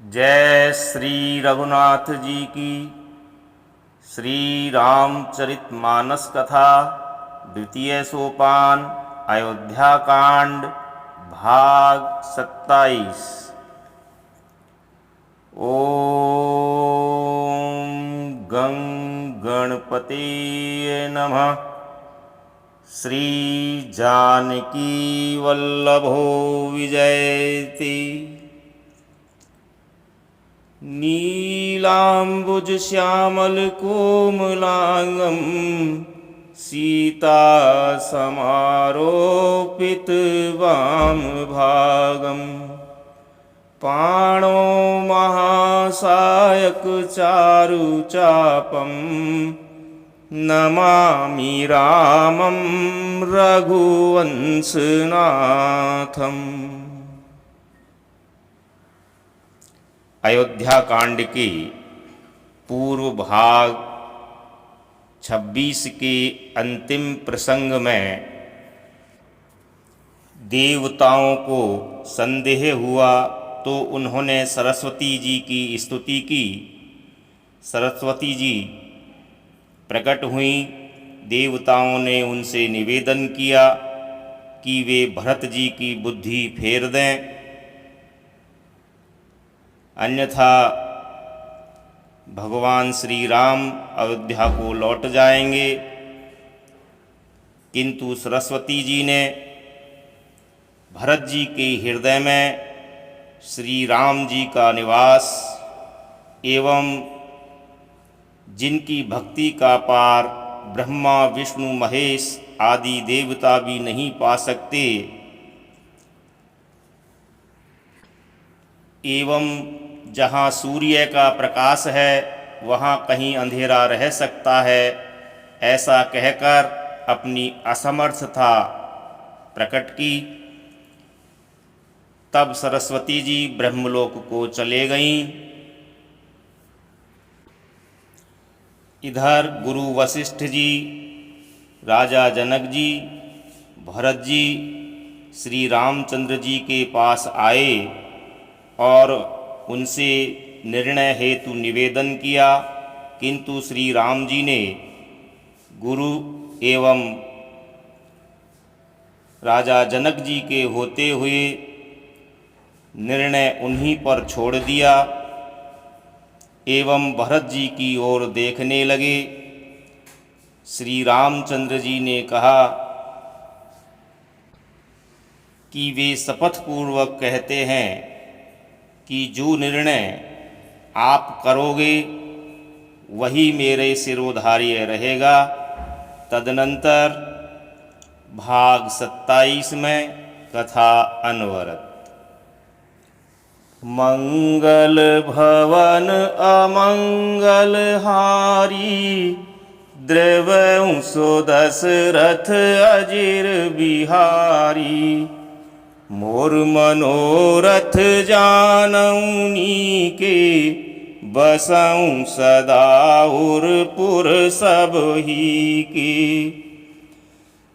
जय श्री रघुनाथ जी की। श्री रामचरितमानस कथा द्वितीय सोपान अयोध्या कांड भाग 27। ओम गं गणपते नमः। श्री जानकी वल्लभो विजयति। नीलाम्बुज श्यामल कोमलांगं सीता समारोपित वाम भागं पाणो महासायक चारु चापं नमामि रामं रघुवंशनाथम्। अयोध्या कांड के पूर्व भाग 26 के अंतिम प्रसंग में देवताओं को संदेह हुआ तो उन्होंने सरस्वती जी की स्तुति की। सरस्वती जी प्रकट हुई। देवताओं ने उनसे निवेदन किया कि वे भरत जी की बुद्धि फेर दें, अन्यथा भगवान श्री राम अयोध्या को लौट जाएंगे। किंतु सरस्वती जी ने भरत जी के हृदय में श्री राम जी का निवास एवं जिनकी भक्ति का पार ब्रह्मा विष्णु महेश आदि देवता भी नहीं पा सकते, एवं जहाँ सूर्य का प्रकाश है वहाँ कहीं अंधेरा रह सकता है, ऐसा कहकर अपनी असमर्थता प्रकट की। तब सरस्वती जी ब्रह्मलोक को चले गईं। इधर गुरु वशिष्ठ जी, राजा जनक जी, भरत जी श्री रामचंद्र जी के पास आए और उनसे निर्णय हेतु निवेदन किया। किंतु श्री राम जी ने गुरु एवं राजा जनक जी के होते हुए निर्णय उन्हीं पर छोड़ दिया एवं भरत जी की ओर देखने लगे। श्री रामचंद्र जी ने कहा कि वे शपथपूर्वक कहते हैं कि जो निर्णय आप करोगे वही मेरे सिरोधार्य रहेगा। तदनंतर भाग 27 में कथा अनवरत। मंगल भवन अमंगल हारी द्रवंसो दशरथ अजिर बिहारी। मोर मनोरथ जानौनी के बसऊँ सदा उरपुर सब ही की।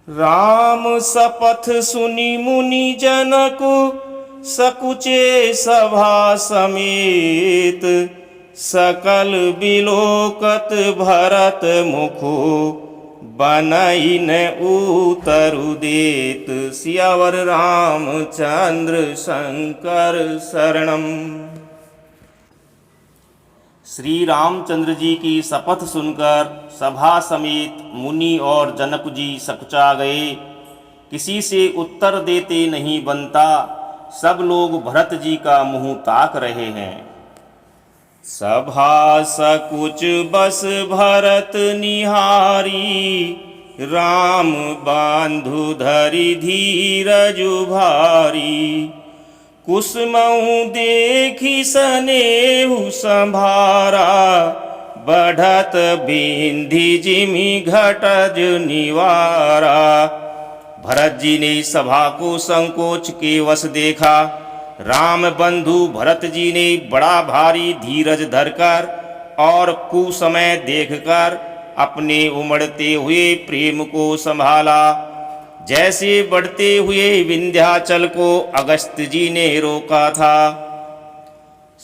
राम शपथ सुनि मुनि जनकु सकुचे सभा समेत। सकल बिलोकत भरत मुखो बनई न उतरु देत। सियावर रामचंद्र शंकर शरणम। श्री रामचंद्र जी की शपथ सुनकर सभा समेत मुनि और जनक जी सकुचा गए। किसी से उत्तर देते नहीं बनता। सब लोग भरत जी का मुंह ताक रहे हैं। सभा सकुच बस भरत निहारी। राम बांधु धरि धीरजु भारी। कुसमऊ देखी सनेहु संभारा। बढ़त बिंधि जिमि घटज निवारा। भरत जी ने सभा को संकोच के वश देखा। राम बंधु भरत जी ने बड़ा भारी धीरज धरकर और कुसमय देखकर अपने उमड़ते हुए प्रेम को संभाला। जैसे बढ़ते हुए विंध्याचल को अगस्त्य जी ने रोका था।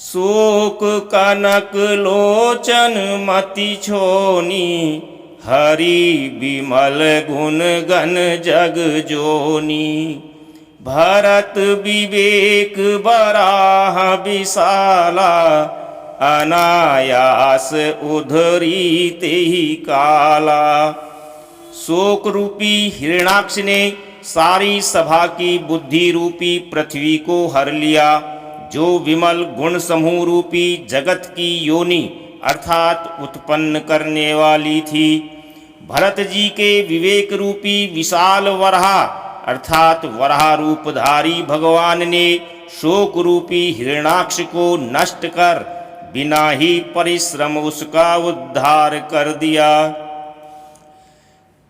शोक कनक लोचन मति छोनी, हरि विमल गुण गण जग जोनी। भरत विवेक बराह विशाला, अनायास उधरी तेहि काला। शोक रूपी हिरणाक्ष ने सारी सभा की बुद्धि रूपी पृथ्वी को हर लिया, जो विमल गुण समूह रूपी जगत की योनि अर्थात उत्पन्न करने वाली थी। भरत जी के विवेक रूपी विशाल वराह अर्थात वराह रूपधारी भगवान ने शोक रूपी हिरणाक्ष को नष्ट कर बिना ही परिश्रम उसका उद्धार कर दिया।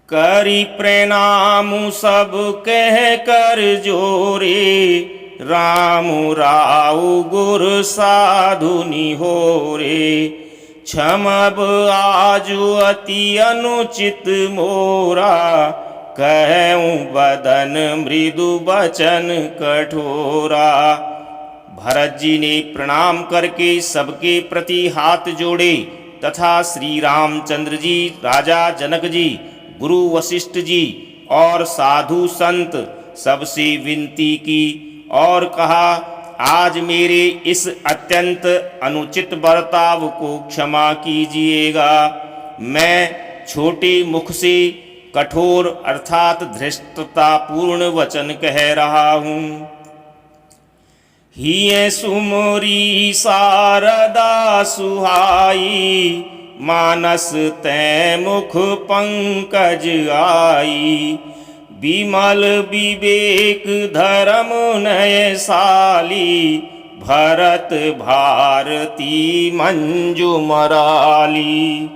करी प्रणाम सब कह कर जोरे, राम राउ गुर साधु निहोरे। क्षमब आजु अति अनुचित मोरा, कहूँ बदन मृदु बचन कठोरा। भरत जी ने प्रणाम करके सबके प्रति हाथ जोड़े तथा श्री रामचंद्र जी, राजा जनक जी, गुरु वशिष्ठ जी और साधु संत सबसे विनती की और कहा, आज मेरे इस अत्यंत अनुचित बर्ताव को क्षमा कीजिएगा। मैं छोटे मुख से कठोर अर्थात धृष्टतापूर्ण वचन कह रहा हूँ। हिये सुमरी शारदा सुहाई, मानस तै मुख पंकज आई। विमल विवेक धर्म नयसाली, भरत भारती मंजू मराली।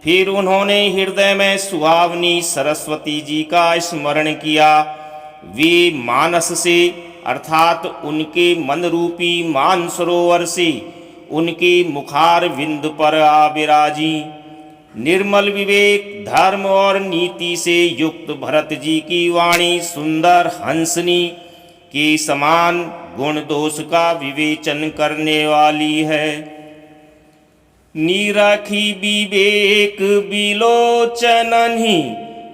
फिर उन्होंने हृदय में सुहावनी सरस्वती जी का स्मरण किया। वे मानस से अर्थात उनके मन रूपी मानसरोवर से उनके मुखार विंद पर आ विराजी। निर्मल विवेक धर्म और नीति से युक्त भरत जी की वाणी सुंदर हंसनी के समान गुण दोष का विवेचन करने वाली है। निरखी विवेक बिलोचनहि,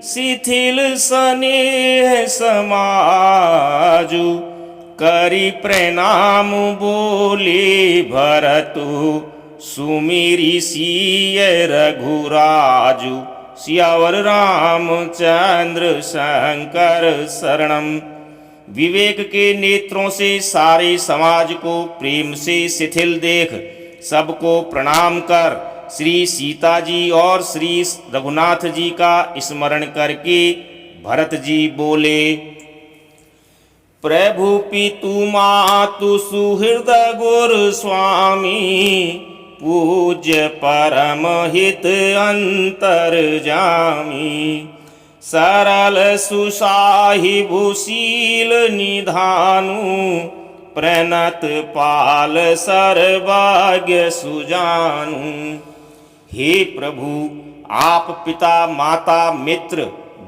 शिथिल स्नेह समाजु। करी प्रणाम बोले भरतु, सुमिरी सिय रघुराजु। सियावर रामचंद्र शंकर शरणम। विवेक के नेत्रों से सारे समाज को प्रेम से शिथिल देख सबको प्रणाम कर श्री सीता जी और श्री रघुनाथ जी का स्मरण करके भरत जी बोले, प्रभु पितु मातु सुहृद गुरु स्वामी। पूज्य परम हित अंतर जामी। सरल सुसाहि भूशील निधानु, प्रणत पाल सर्वज्ञ सुजानु। हे प्रभु, आप पिता माता मित्र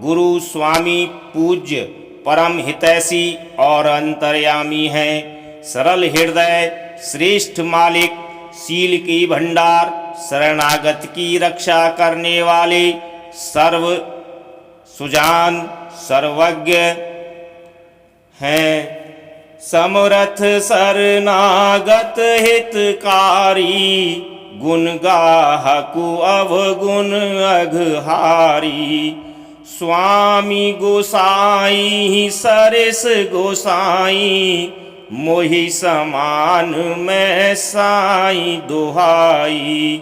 गुरु स्वामी पूज्य परम हितैषी और अंतर्यामी हैं। सरल हृदय श्रेष्ठ मालिक, शील की भंडार, शरणागत की रक्षा करने वाले, सर्व सुजान सर्वज्ञ हैं। समरथ शरणागत हितकारी, गुण गाहकु अवगुण अघहारी। स्वामी गोसाई सरिस गोसाई, मोहि समान मैं साई दुहाई।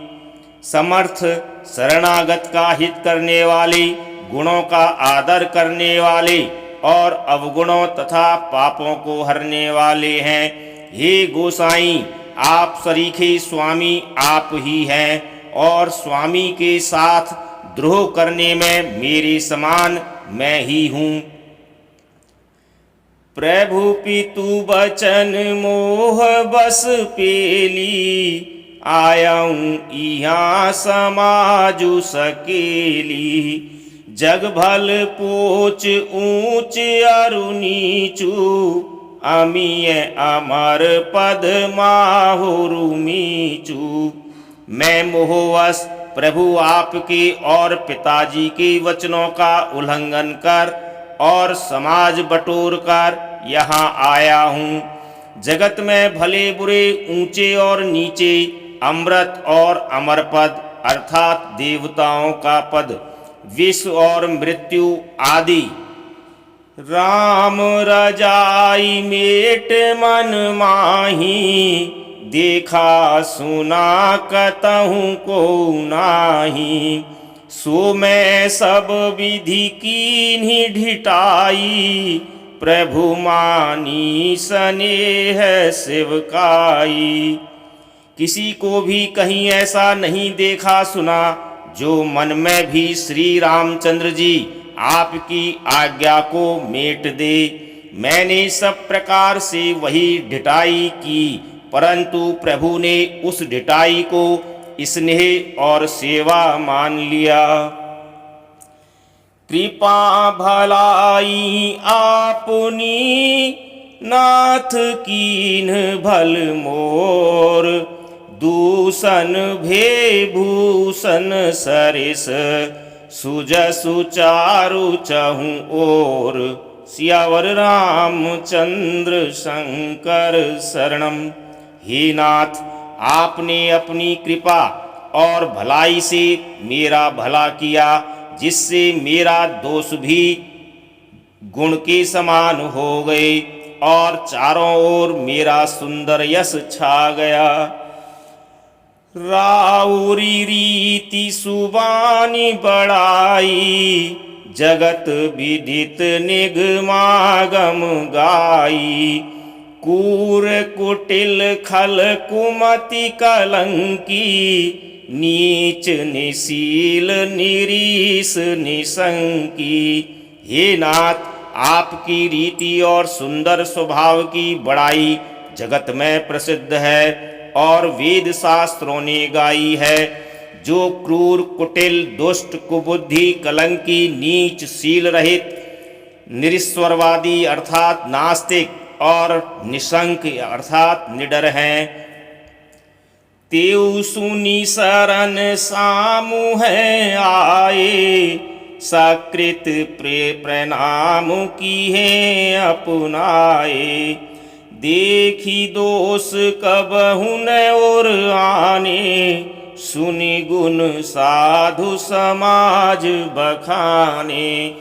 समर्थ शरणागत का हित करने वाले, गुणों का आदर करने वाले और अवगुणों तथा पापों को हरने वाले हैं। हे गोसाई, आप सरीखे स्वामी आप ही हैं और स्वामी के साथ द्रोह करने में मेरे समान मैं ही हूँ। प्रभु पितु बचन मोह बस पेली, आयाऊं इहाँ समाजु सकेली। जग भल पोच ऊंच अरु नीचू, अमीय अमर पद माहुरु मीचू। मैं मोहवश प्रभु आपके और पिताजी के वचनों का उल्लंघन कर और समाज बटोर कर यहाँ आया हूँ। जगत में भले बुरे, ऊंचे और नीचे, अमृत और अमर पद अर्थात देवताओं का पद, विश्व और मृत्यु आदि, राम रजाई मेट मन माही, देखा सुना कतहु को नाही। सो मैं सब विधि कीन्ही ढिठाई, प्रभु मानी स्नेह सेवकाई। किसी को भी कहीं ऐसा नहीं देखा सुना जो मन में भी श्री रामचंद्र जी आपकी आज्ञा को मेट दे। मैंने सब प्रकार से वही ढिठाई की, परंतु प्रभु ने उस ढिठाई को स्नेह और सेवा मान लिया। कृपा भलाई आपनी, नाथ कीन भल मोर, दूषण भे भूषण सरिस, सुजसु चारु चहु ओर। सियावर रामचंद्र शंकर शरणम। हे नाथ, आपने अपनी कृपा और भलाई से मेरा भला किया, जिससे मेरा दोष भी गुण के समान हो गए और चारों ओर मेरा सुंदर यश छा गया। राउरी रीति सुबानी बड़ाई, जगत विदित निगमागम गाई। कूर कुटिल खल कुमति कलंकी, नीच निशील निरीस निशंकी। हे नाथ, आपकी रीति और सुंदर स्वभाव की बड़ाई जगत में प्रसिद्ध है और वेद शास्त्रों ने गाई है। जो क्रूर, कुटिल, दुष्ट, कुबुद्धि, कलंकी, नीच, शील रहित, निरीश्वरवादी अर्थात नास्तिक और निशंक अर्थात निडर हैं, तेउ सुनी शरण सामुह आए। सकृत प्रणाम की है अपनाए। देखी दोष कबहु न और आने, सुनि गुण साधु समाज बखाने।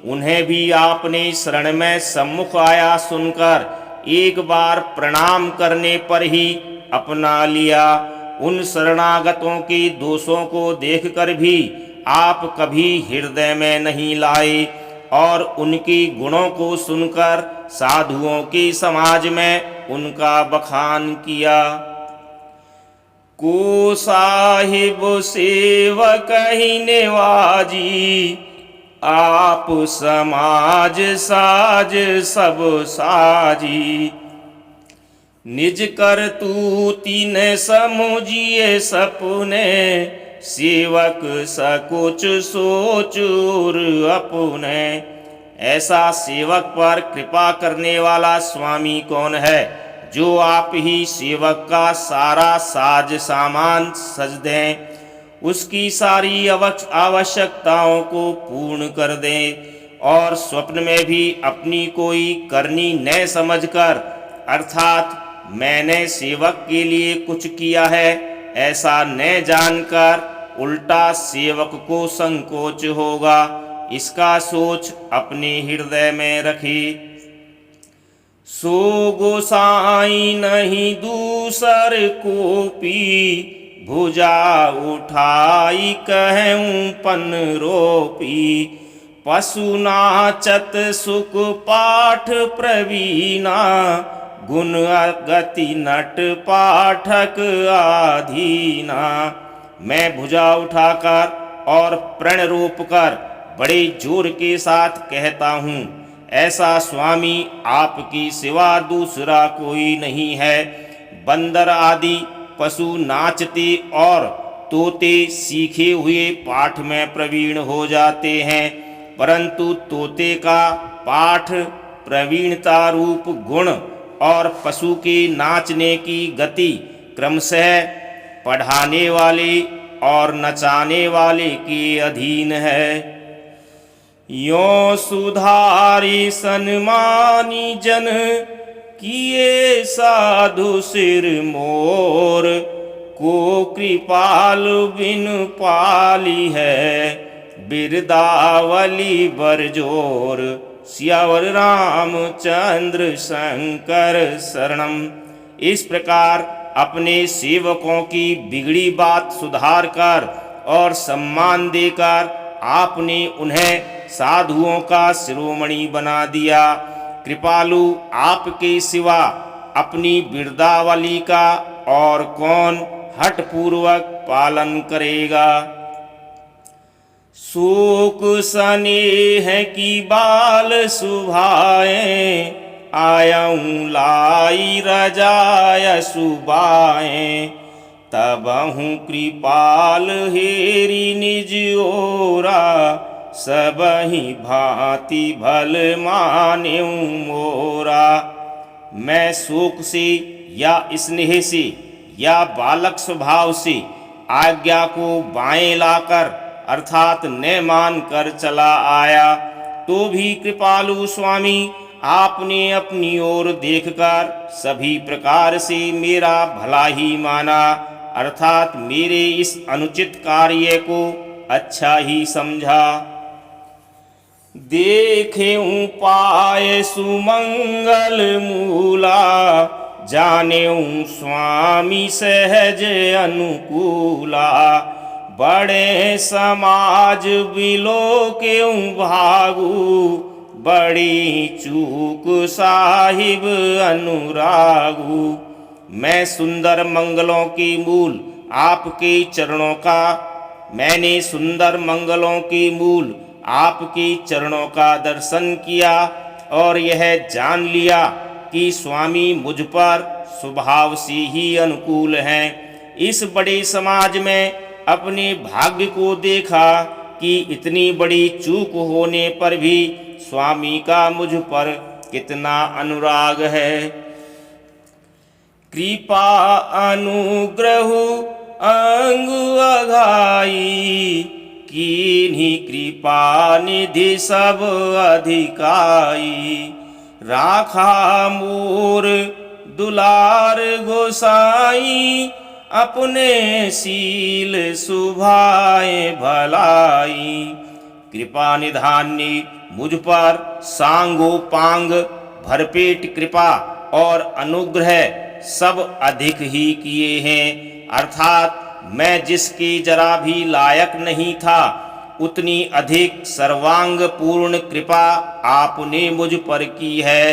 उन्हें भी आपने शरण में सम्मुख आया सुनकर एक बार प्रणाम करने पर ही अपना लिया। उन शरणागतों के दोषों को देखकर भी आप कभी हृदय में नहीं लाए और उनके गुणों को सुनकर साधुओं के समाज में उनका बखान किया। को साहिब सेवक ही नेवाजी, आप समाज साज सब साजी। निज कर तूति न समुझिए सपने, सेवक सकुच सोचूर अपने। ऐसा सेवक पर कृपा करने वाला स्वामी कौन है, जो आप ही सेवक का सारा साज सामान सज दें, उसकी सारी आवश्यकताओं को पूर्ण कर दें और स्वप्न में भी अपनी कोई करनी न समझकर अर्थात मैंने सेवक के लिए कुछ किया है ऐसा न जानकर उल्टा सेवक को संकोच होगा, इसका सोच अपने हृदय में रखी। सो गोसाई नहीं दूसर कोपी, भुजा उठाई कहूँ पन रोपी। पशु नाचत सुख पाठ प्रवीणा, गुण गति नट पाठक आधीना। मैं भुजा उठाकर और प्रण रोप कर बड़े जोर के साथ कहता हूँ, ऐसा स्वामी आपकी सिवा दूसरा कोई नहीं है। बंदर आदि पशु नाचते और तोते सीखे हुए पाठ में प्रवीण हो जाते हैं, परंतु तोते का पाठ प्रवीणता रूप गुण और पशु के नाचने की गति क्रमशः पढ़ाने वाले और नचाने वाले के अधीन है। यों सुधारी सन्मानी जन किए साधु सिर मोर, को कृपाल बिन पाली है बिरदावली बरजोर। सियावर रामचंद्र शंकर शरणम। इस प्रकार अपने सेवकों की बिगड़ी बात सुधार कर और सम्मान देकर आपने उन्हें साधुओं का शिरोमणि बना दिया। कृपालु आपके सिवा अपनी बिरदावली का और कौन हठपूर्वक पालन करेगा। शोक स्नेह की बाल सुभाएं, आयऊँ लाई रजाय सुबाएं। तबहु कृपाल हेरी निज ओरा, सबहि भांति भल मान्यू मोरा। मैं शोक से या स्नेह से या बालक स्वभाव से आज्ञा को बाएं लाकर अर्थात न मान कर चला आया, तो भी कृपालु स्वामी आपने अपनी ओर देखकर सभी प्रकार से मेरा भला ही माना, अर्थात मेरे इस अनुचित कार्य को अच्छा ही समझा। देखेऊं पाए सुमंगल मूला, जानेऊं स्वामी सहज अनुकूला। बड़े समाज बिलोकेऊं भागू, बड़ी चूक साहिब अनुरागू। मैं सुंदर मंगलों के मूल आपके चरणों का, मैंने सुंदर मंगलों के मूल आपके चरणों का दर्शन किया और यह जान लिया कि स्वामी मुझ पर स्वभाव से ही अनुकूल हैं। इस बड़े समाज में अपने भाग्य को देखा कि इतनी बड़ी चूक होने पर भी स्वामी का मुझ पर कितना अनुराग है। कृपा अनुग्रह अंग अघाई, कीन्ही कृपा निधि सब अधिकाई। राखा मोर दुलार गोसाई, अपने सील सुभाए भलाई। कृपा निधान ने मुझ पर सांगोपांग भरपेट कृपा और अनुग्रह सब अधिक ही किए हैं, अर्थात मैं जिसके जरा भी लायक नहीं था उतनी अधिक सर्वांग पूर्ण कृपा आपने मुझ पर की है।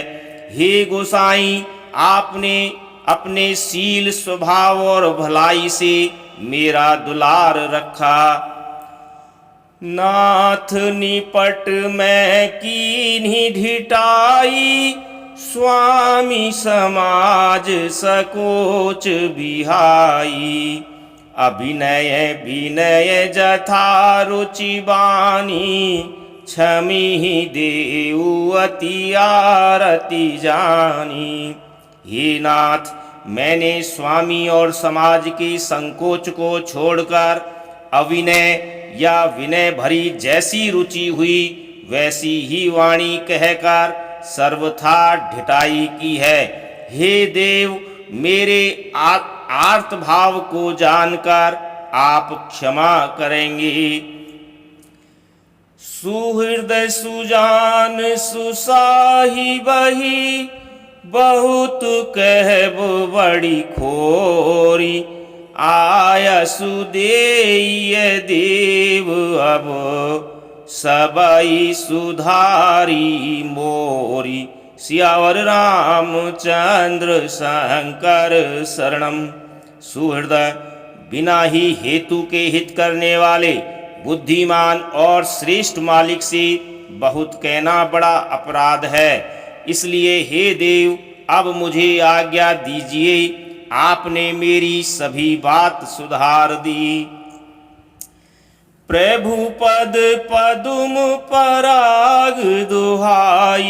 हे गोसाई, आपने अपने शील स्वभाव और भलाई से मेरा दुलार रखा। नाथ निपट मैं कीन्ही ढिठाई, स्वामी समाज सकोच बिहाई। अभिनय विनय जथा रुचि बानी, क्षमी देऊ अति आरती जानी। हे नाथ, मैंने स्वामी और समाज के संकोच को छोड़कर अविनय या विनय भरी जैसी रुचि हुई वैसी ही वाणी कहकर सर्वथा ढिठाई की है। हे देव, मेरे आर्त भाव को जानकर आप क्षमा करेंगे। सुहृदय सुजान सुसाही बही, बहुत कहब बड़ी खोरी। आया सुदेय देव अब, सबई सुधारी मोरी। सियावर रामचंद्र शंकर शरणम। सुहृदय, बिना ही हेतु के हित करने वाले बुद्धिमान और श्रेष्ठ मालिक से बहुत कहना बड़ा अपराध है। इसलिए हे देव, अब मुझे आज्ञा दीजिए, आपने मेरी सभी बात सुधार दी। प्रभु पद पदुम पराग दुहाई,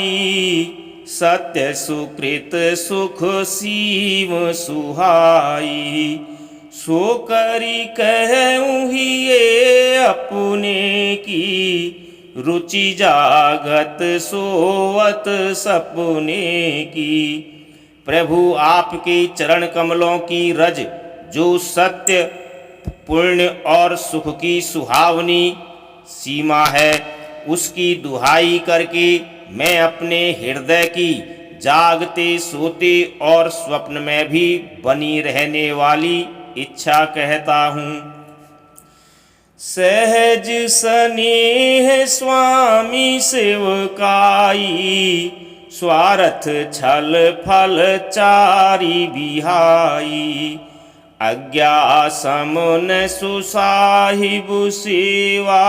सत्य सुकृत सुख सीव सुहाई। सो करी कहूँ ही ये अपने की, रुचि जागत सोवत सपने की। प्रभु आपके चरण कमलों की रज जो सत्य पुण्य और सुख की सुहावनी सीमा है, उसकी दुहाई करके मैं अपने हृदय की जागते सोते और स्वप्न में भी बनी रहने वाली इच्छा कहता हूँ। सहज स्नेह स्वामी सेवकाई, स्वार्थ छल फल चारि बिहाई। आज्ञा समन सुसाहिबु सेवा,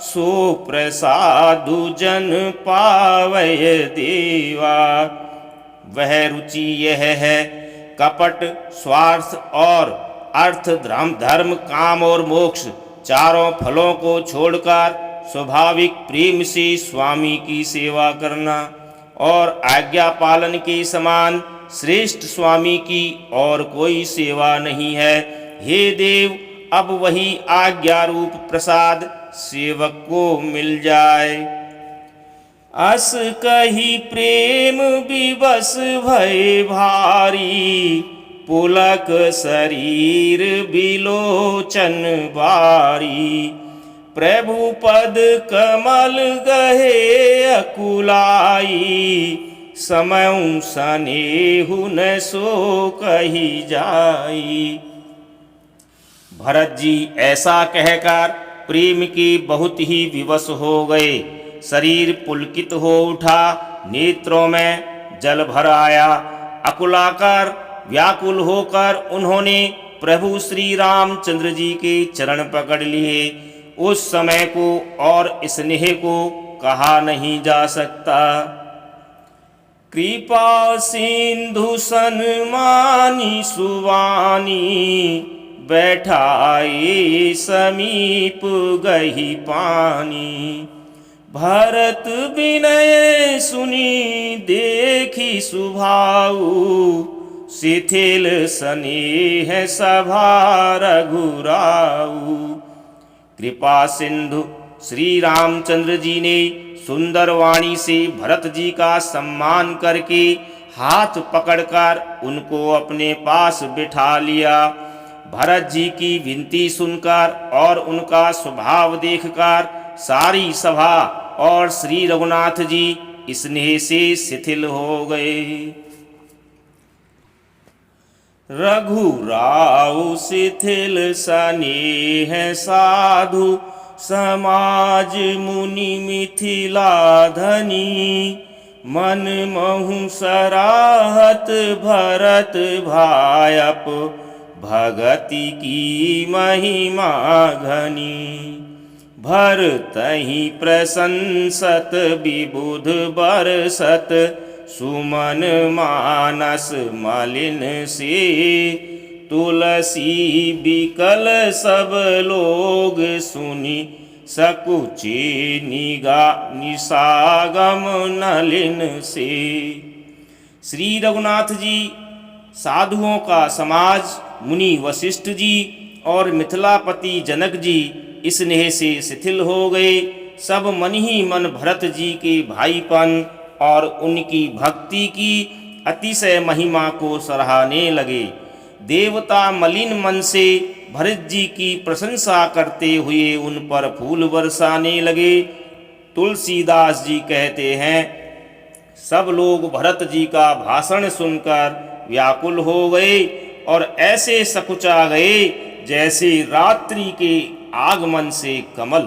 सो प्रसादु जन पावय देवा। वह रुचि यह है, कपट स्वार्थ और अर्थ धर्म काम और मोक्ष चारों फलों को छोड़कर स्वाभाविक प्रेम से स्वामी की सेवा करना, और आज्ञा पालन के समान श्रेष्ठ स्वामी की और कोई सेवा नहीं है। हे देव, अब वही आज्ञा रूप प्रसाद सेवक को मिल जाए। अस कही प्रेम विवश भय भारी, पुलक शरीर बिलोचन बारी। प्रभु पद कमल गहे अकुलाई, समयु सनेहु न सो कही जाई। भरत जी ऐसा कहकर प्रेम के बहुत ही विवश हो गए। शरीर पुलकित हो उठा, नेत्रों में जल भर आया। अकुलाकर व्याकुल होकर उन्होंने प्रभु श्री रामचंद्र जी के चरण पकड़ लिए। उस समय को और स्नेह को कहा नहीं जा सकता। कृपा सिंधु सन्मानी सुवानी, बैठाए समीप गही पानी। भरत विनय सुनी देखी सुभाऊ, शिथिल स्नेह सभा रघुराऊ। कृपा सिंधु श्री रामचंद्र जी ने सुंदर वाणी से भरत जी का सम्मान करके हाथ पकड़कर उनको अपने पास बिठा लिया। भरत जी की विनती सुनकर और उनका स्वभाव देखकर सारी सभा और श्री रघुनाथ जी स्नेह से शिथिल हो गए। रघुराऊ शिथिल स्नेह साधु, समाज मुनि मिथिला धनी। मन महु सराहत भरत भायप, भगति की महिमा घनी। भरतहि प्रशंसत विबुध बरसत, सुमन मानस मलिन से। तुलसी बिकल सब लोग सुनी, सकुचे निसागम नलिन से। श्री रघुनाथ जी, साधुओं का समाज मुनि वशिष्ठ जी और मिथिलापति जनक जी स्नेह से शिथिल हो गए। सब मन ही मन भरत जी के भाईपन और उनकी भक्ति की अतिशय महिमा को सराहने लगे। देवता मलिन मन से भरत जी की प्रशंसा करते हुए उन पर फूल बरसाने लगे। तुलसीदास जी कहते हैं, सब लोग भरत जी का भाषण सुनकर व्याकुल हो गए और ऐसे सकुचा गए जैसे रात्रि के आगमन से कमल।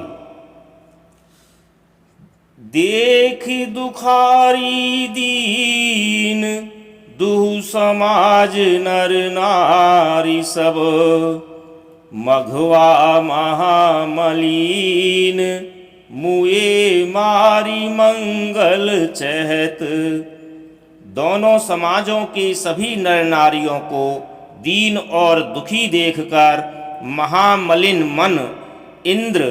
देख दुखारी दीन, दुहु समाज नर नारी सब। मघवा महामलीन, मुए मारी मंगल चहत। दोनों समाजों के सभी नर नारियों को दीन और दुखी देखकर महामलिन मन इंद्र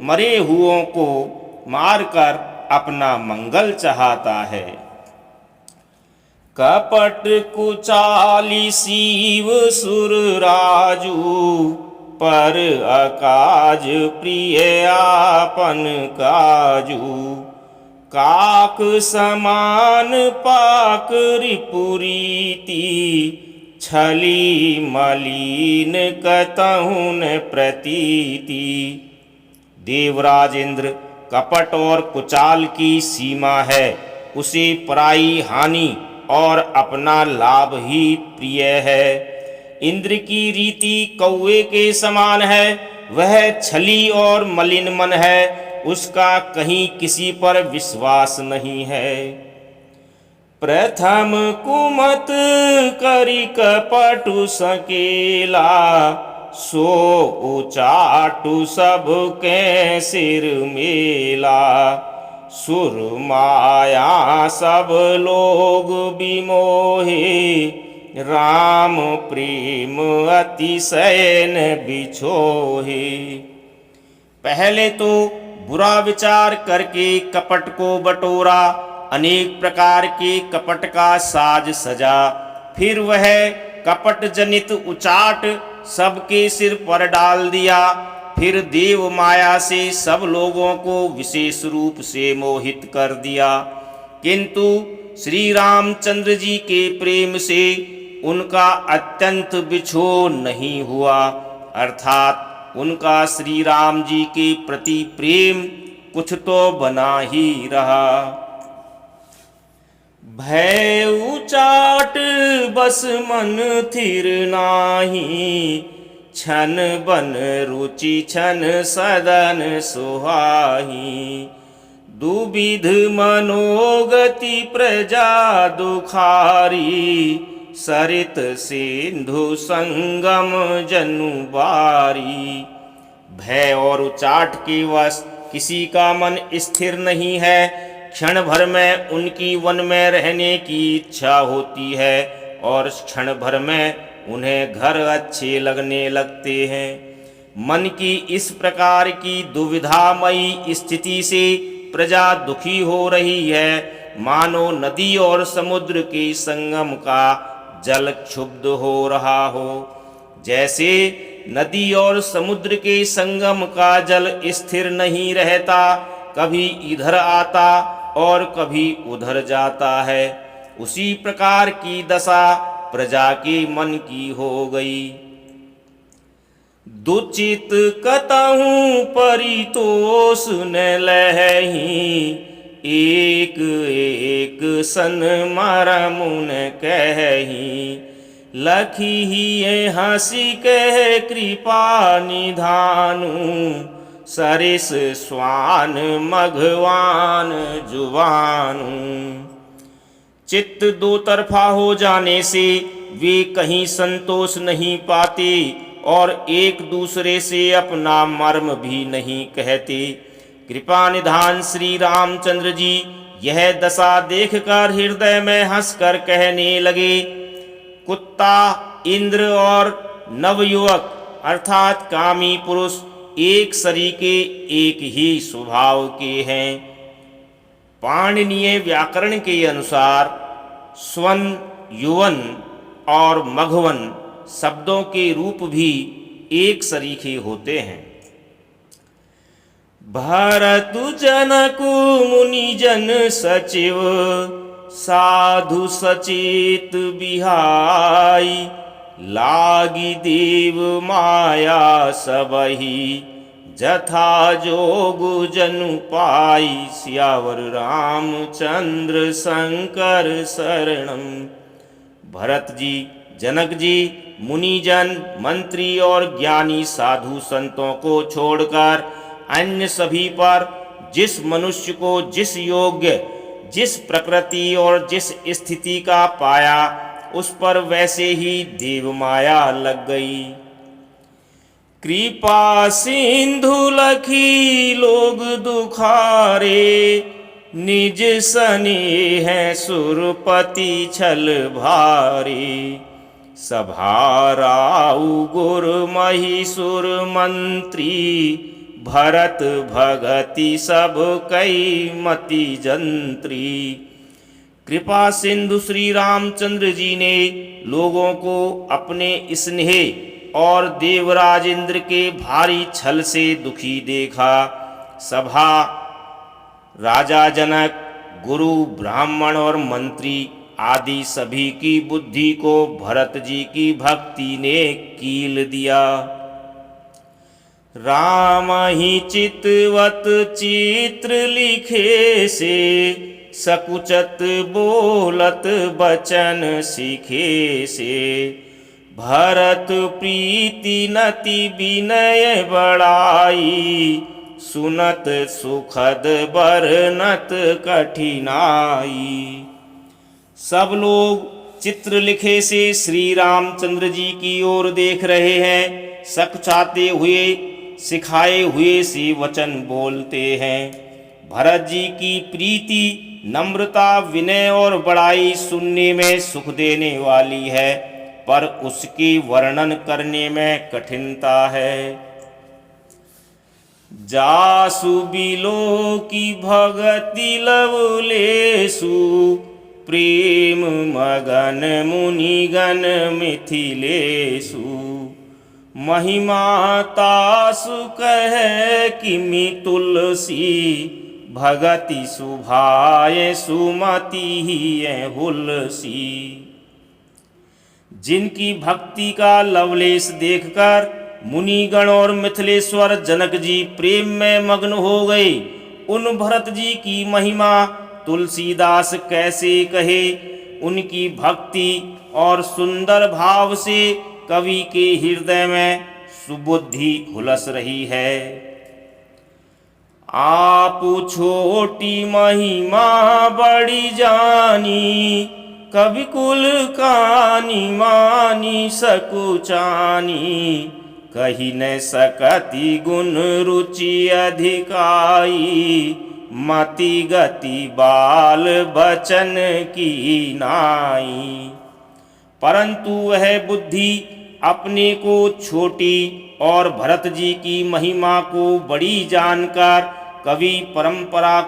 मरे हुओं को मारकर अपना मंगल चाहता है। कपट कुचाली शिव सुर राजू, पर अकाज प्रिय आपन काजू। काक समान पाक रिपुरीति, छली मलीन कतहु न प्रतीति। देवराज इंद्र कपट और कुचाल की सीमा है, उसे पराई हानि और अपना लाभ ही प्रिय है। इंद्र की रीति कौवे के समान है, वह छली और मलिन मन है, उसका कहीं किसी पर विश्वास नहीं है। प्रथम कुमत करी कपटु सकेला, सो उचाटु सब के सिर मेला। सुर माया सब लोग विमोहे, राम प्रेम अतिशय न बिछोहे। पहले तो बुरा विचार करके कपट को बटोरा, अनेक प्रकार के कपट का साज सजा। फिर वह कपट जनित उचाट सबके सिर पर डाल दिया। फिर देव माया से सब लोगों को विशेष रूप से मोहित कर दिया, किंतु श्री रामचंद्र जी के प्रेम से उनका अत्यंत बिछोह नहीं हुआ, अर्थात उनका श्री राम जी के प्रति प्रेम कुछ तो बना ही रहा। भय उचाट बस मन थिर नाही, छन बन रुचि छन सदन सुहाही। दुविध मनोगति प्रजा दुखारी, सरित सिंधु संगम जनु बारी। भय और उचाट के वश किसी का मन स्थिर नहीं है, क्षण भर में उनकी वन में रहने की इच्छा होती है और क्षण भर में उन्हें घर अच्छे लगने लगते हैं। मन की इस प्रकार की दुविधामयी स्थिति से प्रजा दुखी हो रही है, मानो नदी और समुद्र के संगम का जल क्षुब्ध हो रहा हो। जैसे नदी और समुद्र के संगम का जल स्थिर नहीं रहता, कभी इधर आता और कभी उधर जाता है, उसी प्रकार की दशा प्रजा के मन की हो गई। दुचित कतहु परितोष न लहही, एक एक सन मरमुन कही। लखी ही हंसी कह कृपा निधानु, सरिस स्वान मघवान जुवानु। चित्त दो तरफा हो जाने से वे कहीं संतोष नहीं पाते और एक दूसरे से अपना मर्म भी नहीं कहते। कृपा निधान श्री रामचंद्र जी यह दशा देखकर हृदय में हंसकर कहने लगे, कुत्ता, इंद्र और नवयुवक अर्थात कामी पुरुष एक सरीके एक ही स्वभाव के हैं। पाणिनीय व्याकरण के अनुसार स्वन, युवन और मघवन शब्दों के रूप भी एक सरीखे होते हैं। भरतु जनकु मुनि जन सचिव, साधु सचेत बिहाई। लागी देव माया सबही, जथा जोगु जनु पाई। सियावर रामचंद्र शंकर शरणम। भरत जी, जनक जी, मुनिजन, मंत्री और ज्ञानी साधु संतों को छोड़कर अन्य सभी पर जिस मनुष्य को जिस योग्य, जिस प्रकृति और जिस स्थिति का पाया, उस पर वैसे ही देव माया लग गई। कृपा सिंधु लखी लोग दुखारे, निज स्नेह सुरपति छल भारी। सभाराउ गुर महिसुर मंत्री, भरत भगति सब कई मति जंत्री। कृपा सिंधु श्री रामचंद्र जी ने लोगों को अपने स्नेह और देवराज इंद्र के भारी छल से दुखी देखा। सभा राजा जनक, गुरु, ब्राह्मण और मंत्री आदि सभी की बुद्धि को भरत जी की भक्ति ने कील दिया। राम ही चितवत चित्र लिखे से, सकुचत बोलत बचन सीखे से। भरत प्रीति नति विनय बड़ाई, सुनत सुखद बरनत कठिनाई। सब लोग चित्र लिखे से श्री रामचंद्र जी की ओर देख रहे हैं, सकुचाते हुए सिखाए हुए से वचन बोलते हैं। भरत जी की प्रीति, नम्रता, विनय और बड़ाई सुनने में सुख देने वाली है, पर उसकी वर्णन करने में कठिनता है। जासु बिलो की भगति लवलेसु, प्रेम मगन मुनिगण मिथिलेसु। महिमा तासु कह किमि तुलसी, भगति सुभाए सुमति ही हुलसी। जिनकी भक्ति का लवलेश देखकर मुनिगण और मिथिलेश्वर जनक जी प्रेम में मग्न हो गए, उन भरत जी की महिमा तुलसीदास कैसे कहे। उनकी भक्ति और सुंदर भाव से कवि के हृदय में सुबुद्धि हुलस रही है। आप छोटी महिमा बड़ी जानी, कवि कुल कानी मानी सकुचानी। कही न सकति गुण रुचि अधिकाई, मति गति बाल बचन की नाई। परंतु वह बुद्धि अपने को छोटी और भरत जी की महिमा को बड़ी जानकर कवि परंपरा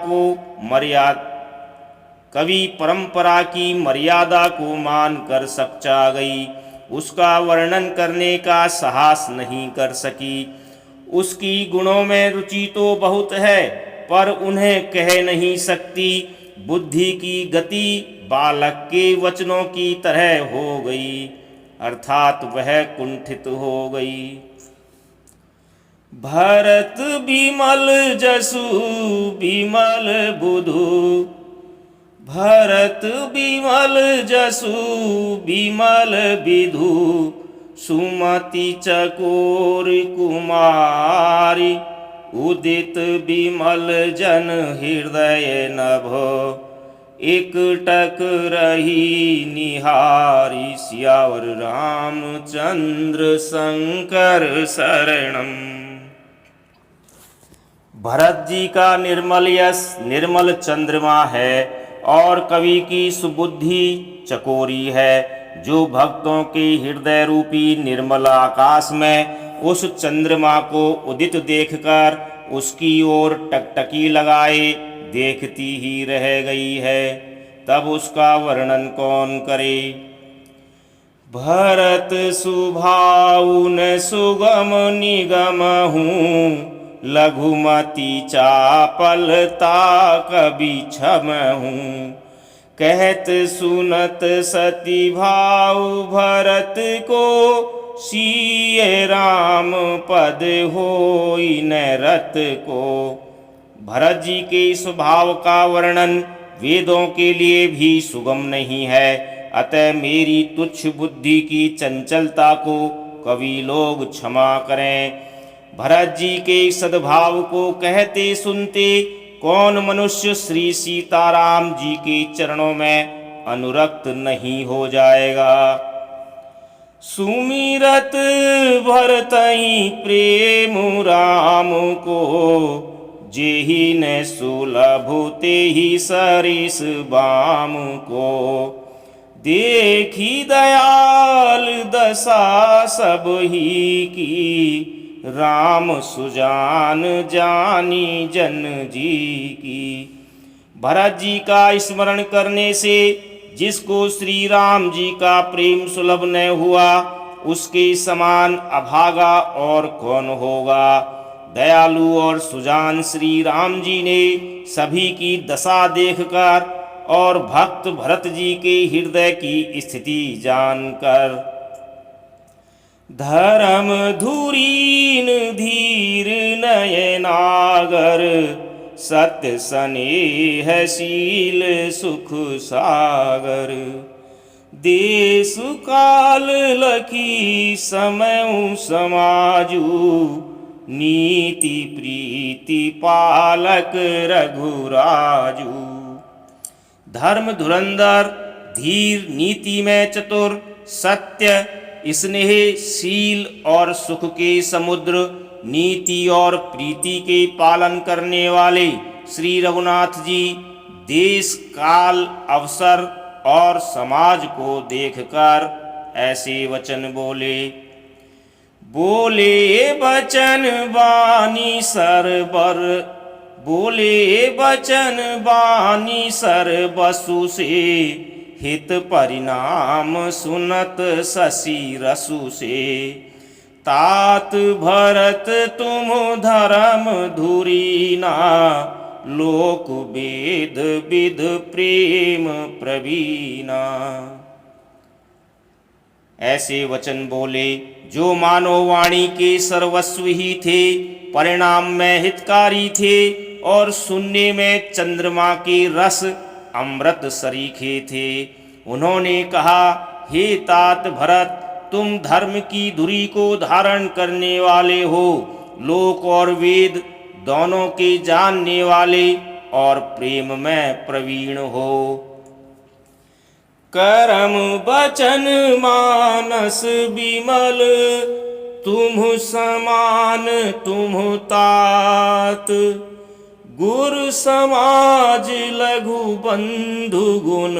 की मर्यादा को मानकर सकचा गई। उसका वर्णन करने का साहस नहीं कर सकी। उसकी गुणों में रुचि तो बहुत है, पर उन्हें कह नहीं सकती। बुद्धि की गति बालक के वचनों की तरह हो गई, अर्थात वह कुंठित हो गई। भरत बिमल जसु बिमल बुधु, भरत बिमल जसु बिमल विधु। सुमति चकोर कुमारी, उदित बिमल जन हृदय नभ। एकटक रही निहारी, सियावर रामचंद्र शंकर शरणम। भरत जी का निर्मल यश निर्मल चंद्रमा है और कवि की सुबुद्धि चकोरी है, जो भक्तों के हृदय रूपी निर्मल आकाश में उस चंद्रमा को उदित देखकर उसकी ओर टकटकी लगाए देखती ही रह गई है। तब उसका वर्णन कौन करे। भरत सुभाउन सुगम निगम हूँ, लघुमति चापलता कभी छम हूँ। कहत सुनत सती भाव भरत को, सिय राम पद होई न रत को। भरत जी के स्वभाव का वर्णन वेदों के लिए भी सुगम नहीं है, अतः मेरी तुच्छ बुद्धि की चंचलता को कवि लोग क्षमा करें। भरत जी के सद्भाव को कहते सुनते कौन मनुष्य श्री सीताराम जी के चरणों में अनुरक्त नहीं हो जाएगा। सुमिरत भरतहि प्रेम राम को, जेहि न सुलभु तेहि सरिस बाम को। देखी दयाल दशा सब ही की, राम सुजान जानी जन जी की। भरत जी का स्मरण करने से जिसको श्री राम जी का प्रेम सुलभ न हुआ, उसके समान अभागा और कौन होगा। दयालु और सुजान श्री राम जी ने सभी की दशा देखकर और भक्त भरत जी के हृदय की स्थिति जानकर धर्म धुरीन धीर नयनागर, सत्य स्नेहशील सुख सागर। देश काल लखी समय समाजू, नीति प्रीति पालक रघुराजू। धर्म धुरंधर, धीर नीति में चतुर, सत्य स्नेहशील और सुख के समुद्र, नीति और प्रीति के पालन करने वाले श्री रघुनाथ जी देश काल अवसर और समाज को देखकर ऐसे वचन बोले। बोले बचन बानी सरबर, बोले बचन बानी सर बसु से, हित परिणाम सुनत शशि रसु से। तात भरत तुम धर्म धुरीना, लोक वेद विद प्रेम प्रवीणा। ऐसे वचन बोले जो मानव वाणी के सर्वस्व ही थे, परिणाम में हितकारी थे और सुनने में चंद्रमा के रस अमृत सरीखे थे। उन्होंने कहा, हे तात भरत, तुम धर्म की धुरी को धारण करने वाले हो, लोक और वेद दोनों के जानने वाले और प्रेम में प्रवीण हो। करम बचन मानस विमल, तुम समान तुम तात। गुरु समाज लघु बंधु गुण,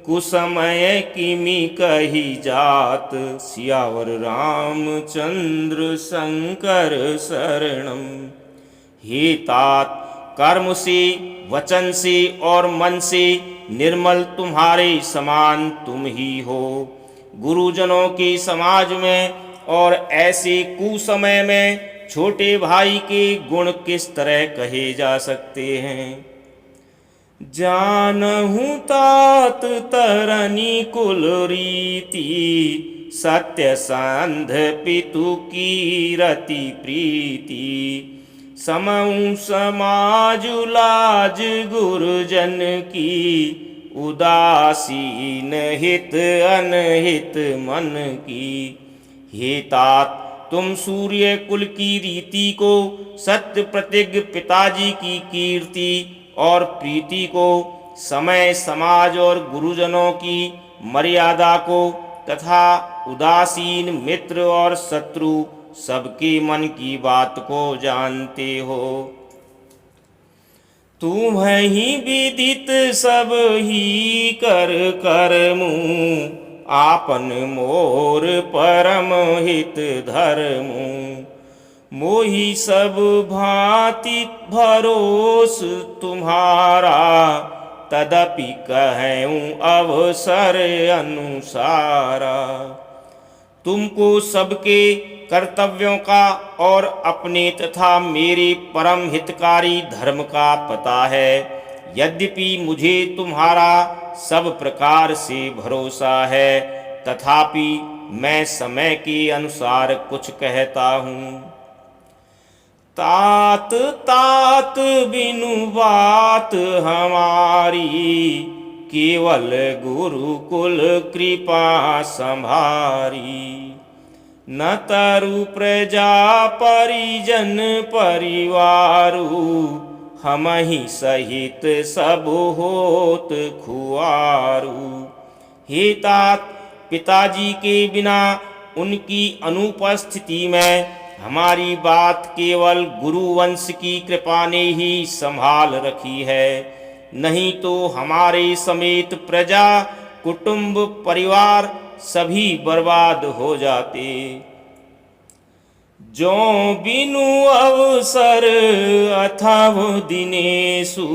कुसमय किमि कही जात। सियावर रामचंद्र शंकर शरणम। हे तात, कर्म से, वचन से और मन से निर्मल तुम्हारे समान तुम ही हो। गुरुजनों के समाज में और ऐसे कुसमय में छोटे भाई के गुण किस तरह कहे जा सकते हैं। जानहु तात तरनी कुल रीति, सत्य संध पितु की रति प्रीति। समऊ समाज लाज गुरुजन की, उदासीन हित अनहित मन की। हे तात, तुम सूर्य कुल की रीति को, सत्य प्रतिज्ञ पिताजी की कीर्ति और प्रीति को, समय समाज और गुरुजनों की मर्यादा को तथा उदासीन मित्र और शत्रु सबके मन की बात को जानते हो। तुम्हें ही विदित सब ही कर करमु, आपन मोर परम हित धर्मु। मोहि सब भांति भरोस तुम्हारा, तदपि कहूँ अवसर अनुसारा। तुमको सबके कर्तव्यों का और अपने तथा मेरे परम हितकारी धर्म का पता है। यद्यपि मुझे तुम्हारा सब प्रकार से भरोसा है, तथापि मैं समय के अनुसार कुछ कहता हूँ। तात तात बिनु बात हमारी, केवल गुरुकुल कृपा संभारी। न तरु प्रजा परिजन परिवारु, हम ही सहित सब होत खुआरू। हे तात, पिताजी के बिना उनकी अनुपस्थिति में हमारी बात केवल गुरुवंश की कृपा ने ही संभाल रखी है, नहीं तो हमारे समेत प्रजा कुटुंब परिवार सभी बर्बाद हो जाते। जो बिनु अवसर अथव दिनेशु,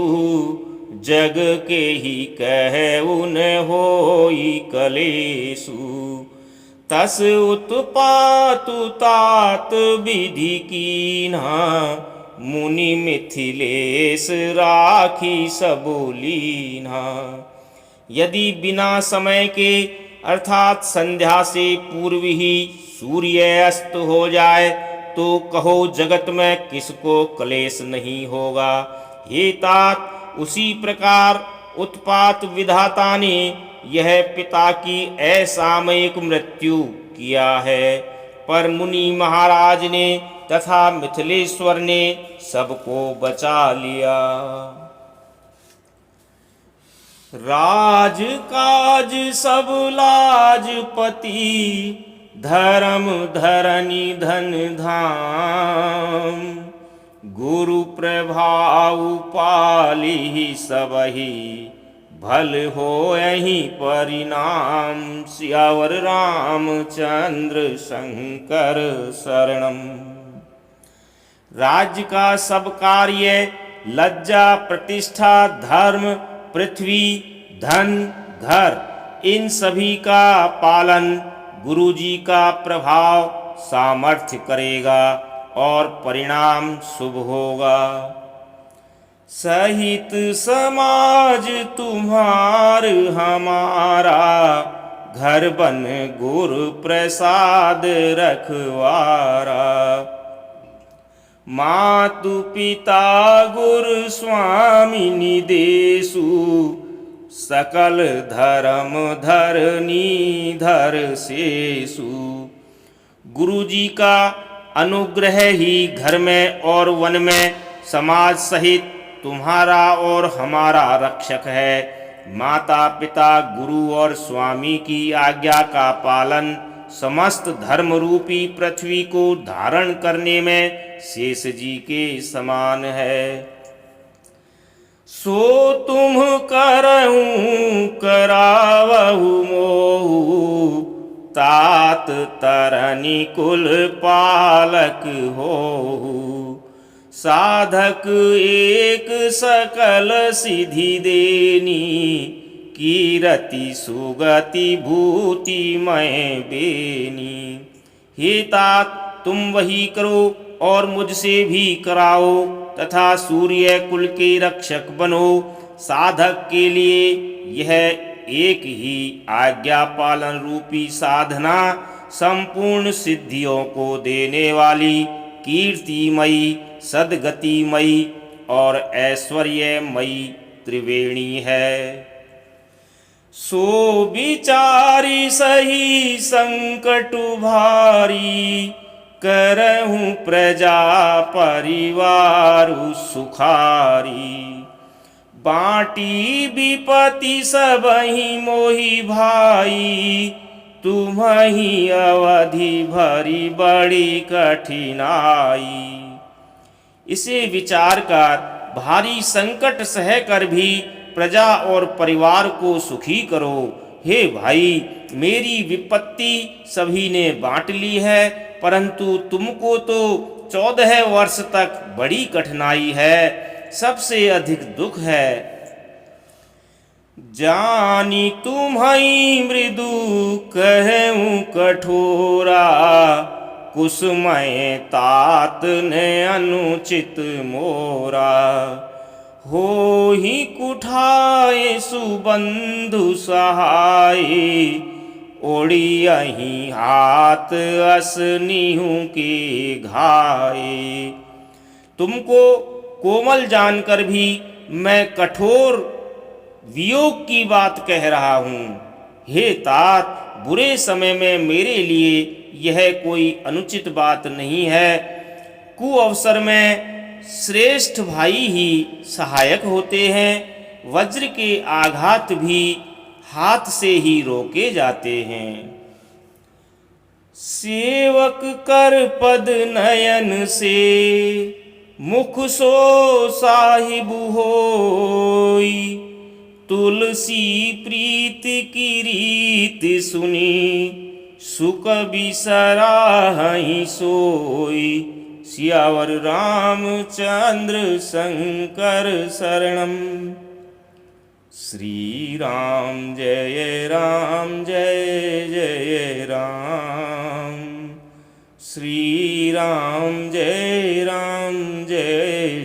जग के ही कह उन होई कलेसु। तस उत्पातु तात विधि कीन्हा, मुनि मिथिलेश राखी सबोलीन्हा। यदि बिना समय के अर्थात संध्या से पूर्व ही सूर्य अस्त हो जाए तो कहो जगत में किसको क्लेश नहीं होगा। हे तात, उसी प्रकार उत्पात विधाता ने यह पिता की असामयिक मृत्यु किया है, पर मुनि महाराज ने तथा मिथिलेश्वर ने सबको बचा लिया। राज काज सब लाजपति, धर्म धरनी धन धाम। गुरु प्रभाव पाली सबही, भल होयहि परिणाम। सियावर रामचंद्र शंकर शरणम। राज्य का सब कार्य, लज्जा प्रतिष्ठा धर्म पृथ्वी धन घर, इन सभी का पालन गुरुजी का प्रभाव सामर्थ्य करेगा और परिणाम शुभ होगा। सहित समाज तुम्हार हमारा, घर बन गुरु प्रसाद रखवारा। मातु पिता गुरु स्वामिनी देसु, सकल धर्म धरनी धर सेसु। गुरु जी का अनुग्रह ही घर में और वन में समाज सहित तुम्हारा और हमारा रक्षक है। माता पिता गुरु और स्वामी की आज्ञा का पालन समस्त धर्म रूपी पृथ्वी को धारण करने में शेष जी के समान है। सो तुम करऊं करावहु मोहु, तात तरनी कुल पालक होहु। साधक एक सकल सिद्धि देनी, कीरति सुगति भूति मैं बेनी। हे तात, तुम वही करो और मुझसे भी कराओ तथा सूर्य कुल के रक्षक बनो। साधक के लिए यह एक ही आज्ञा पालन रूपी साधना संपूर्ण सिद्धियों को देने वाली, कीर्तिमयी, सद्गतिमयी और ऐश्वर्यमयी त्रिवेणी है। सो विचारी सही संकट भारी, करहूँ प्रजा परिवारु सुखारी। बाटी विपति सबहि मोहि भाई, तुम्हि अवधि भरी बड़ी कठिनाई। इसे विचार कर भारी संकट सह कर भी प्रजा और परिवार को सुखी करो। हे भाई, मेरी विपत्ति सभी ने बांट ली है, परंतु तुमको तो 14 वर्ष तक बड़ी कठिनाई है, सबसे अधिक दुख है। जानी तुम्हि मृदु कहूँ कठोरा, कुसुमय तात ने अनुचित मोरा। हो ही कुठाए सुबंधु सहाय, ओढ़ी अहीं हाथ असनिहु के घाये। तुमको कोमल जानकर भी मैं कठोर वियोग की बात कह रहा हूँ। हे तात, बुरे समय में मेरे लिए यह कोई अनुचित बात नहीं है। कुअवसर में श्रेष्ठ भाई ही सहायक होते हैं। वज्र के आघात भी हाथ से ही रोके जाते हैं। सेवक कर पद नयन से, मुख सो साहिब होई। तुलसी प्रीत की रीत सुनी, सुख बिसराहि सोई। सियावर रामचंद्र शंकर शरणम। श्री राम जय जय राम। श्री राम जय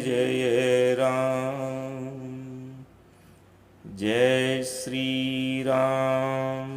जय राम। जय श्री राम।